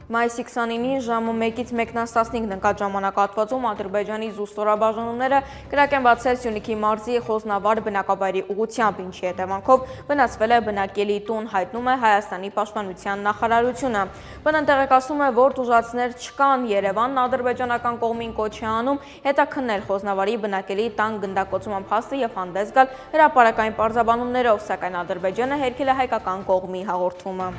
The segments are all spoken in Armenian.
Մայիսի 29-ին ժամը 1-ից 1:15 նկատ ժամանակահատվածում Ադրբեջանի զուսպորաբաժանումները կրակ են բացել Սյունիքի մարզի Խոզնավար բնակավայրի ուղղությամբ, ինչի հետևանքով վնասվել է բնակելի տուն, հայտնում է Հայաստանի պաշտպանության նախարարությունը։ ԲՆ տեղեկացնում է, որ տուժածներ չկան։ Երևանն ադրբեջանական կողմին կոչ է անում հետաքննել Խոզնավարի բնակելի տան գնդակոծման փաստը եւ հանդես գալ հրապարակային պարզաբանումներով, սակայն Ադրբեջանը հերքել է հայկական կողմի հաղորդումը։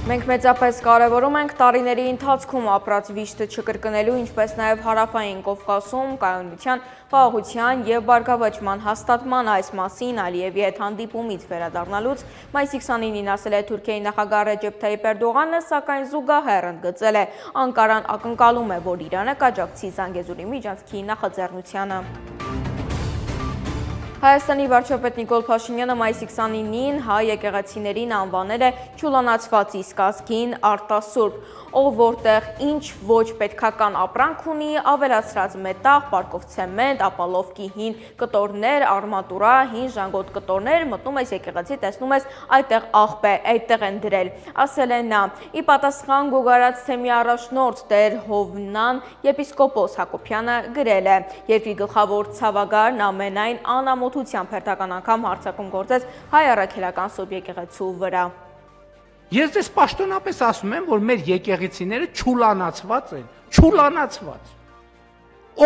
Մենք մեծապես կարևորում ենք տարիների ընթացքում ապրած վիշտը չկրկնելու, ինչպես նաև հարավային Կովկասում կայունության, խաղաղության եւ բարգավաճման հաստատման այս մասին Ալիևի հետ հանդիպումից վերադառնալուց մայիսի 29-ին ասել է Թուրքիայի նախագահ Ռեջեփ Թայիփ Էրդողանը, սակայն զուգահեռ ընդգծել է Անկարան ակնկալում է, որ Իրանը կաջակցի Զանգեզուրի միջանցքի նախաձեռնությանը։ Հայաստանի վարչապետ Նիկոլ Փաշինյանը մայիսի 29-ին հայ եկեղեցիներին անվանել է չուլանացված իսկ ազգին արտասուրբ, ով որտեղ ինչ ոչ պետքական ապրանք ունի, ավելացրած մետաղ, պարկով ցեմենտ, ապալովկի հին կտորներ, արմատուրա, հին ժանգոտ կտորներ, մտնում ես եկեղեցի, տեսնում ես այդտեղ աղբ է, այդտեղ են դրել, ասել է նա։ Ի պատասխան Գոգարաց թեմի առաջնորդ Տեր Հովնան եպիսկոպոս Հակոբյանը գրել է. Երկրի գլխավոր ցավագարն ամենայն անամոթությամբ հերթական անգամ հարձակում գործեց հայ առաքելական Սուրբ եկեղեցու վրա։ Ես դες պաշտոնապես ասում եմ, որ մեր եկեղեցիները չուլանացված են, չուլանացված։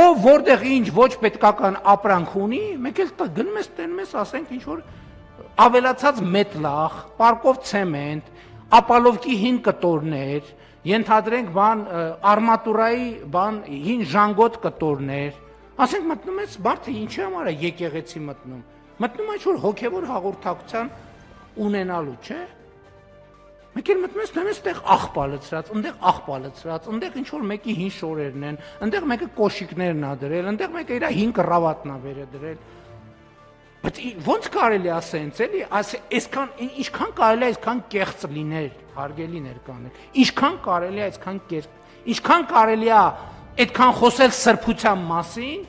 Ով որտեղ ինչ ոչ պետքական ապրանք ունի, մեկ էլ գնում ես տենում ես, ասենք ինչ որ ավելացած մետլաղ, պարկով ցեմենտ, ապալովկի հին կտորներ, ենթադրենք բան արմատուրայի բան հին ժանգոտ կտորներ, ասենք մտնում ես մարդը ինչի համար է եկեղեցի մտնում։ Մտնում է ինչ որ հոգևոր հաղորդակցության ունենալու, չէ՞։ Մեկ էլ մտնում ես, դեմ ես տեղ աղբա լցրած, ընդեղ աղբա լցրած, ընդեղ ինչ որ մեկի հին շորերն են, ընդեղ մեկը կոշիկներն ա դրել, ընդեղ մեկը իր հին կռավատնա վեր է դրել։ Բայց ո՞նց կարելի է ասենց էլի, այսքան ինչքան կարելի է այսքան կեղծ լինել, հարգելի ներկաներ, ինչքան կարելի է այսքան ինչքան կարելի է այդքան խոսել սրբության մասին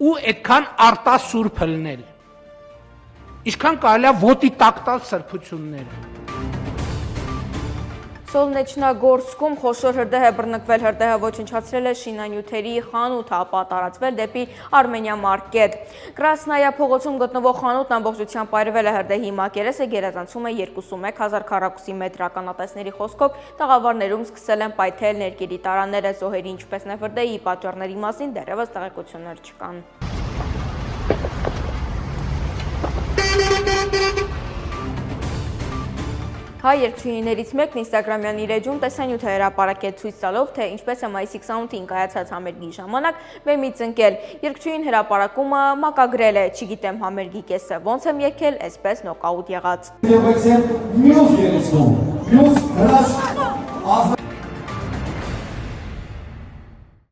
ու այդքան արտասուրբ լինել։ Ինչքան կարելի է ոտի տակ տալ սրբությունները։ Սոլնեչնագորսկում խոշոր հրդեհ է բռնկվել, հրդեհը ոչնչացրել է շինանյութերի խանութ, ապա տարածվել դեպի Արմենիա մարկետ։ Կրասնայա փողոցում գտնվող խանութն ամբողջությամբ այրվել է, հրդեհի մակերեսը գերազանցում է 21,000 քառակուսի մետր, ականատեսների խոսքով տաղավարներում սկսել են պայթել ներկերի տարաները, զոհերի ինչպես նաև հրդեհի պատճառների մասին դեռևս տեղեկություններ չկան։ Հայ երկչույններից մեկն ինստագրամյան իր էջում տեսանյութ է հրապարակել ցույց տալով, թե ինչպես է մայիսի 28-ին կայացած համերգի ժամանակ բեմից ընկել։ Երկչույն հրապարակումը մակագրել է, չգիտեմ համերգի կեսը ոնց եմ եկել, այսպես նոկաուտ եղած։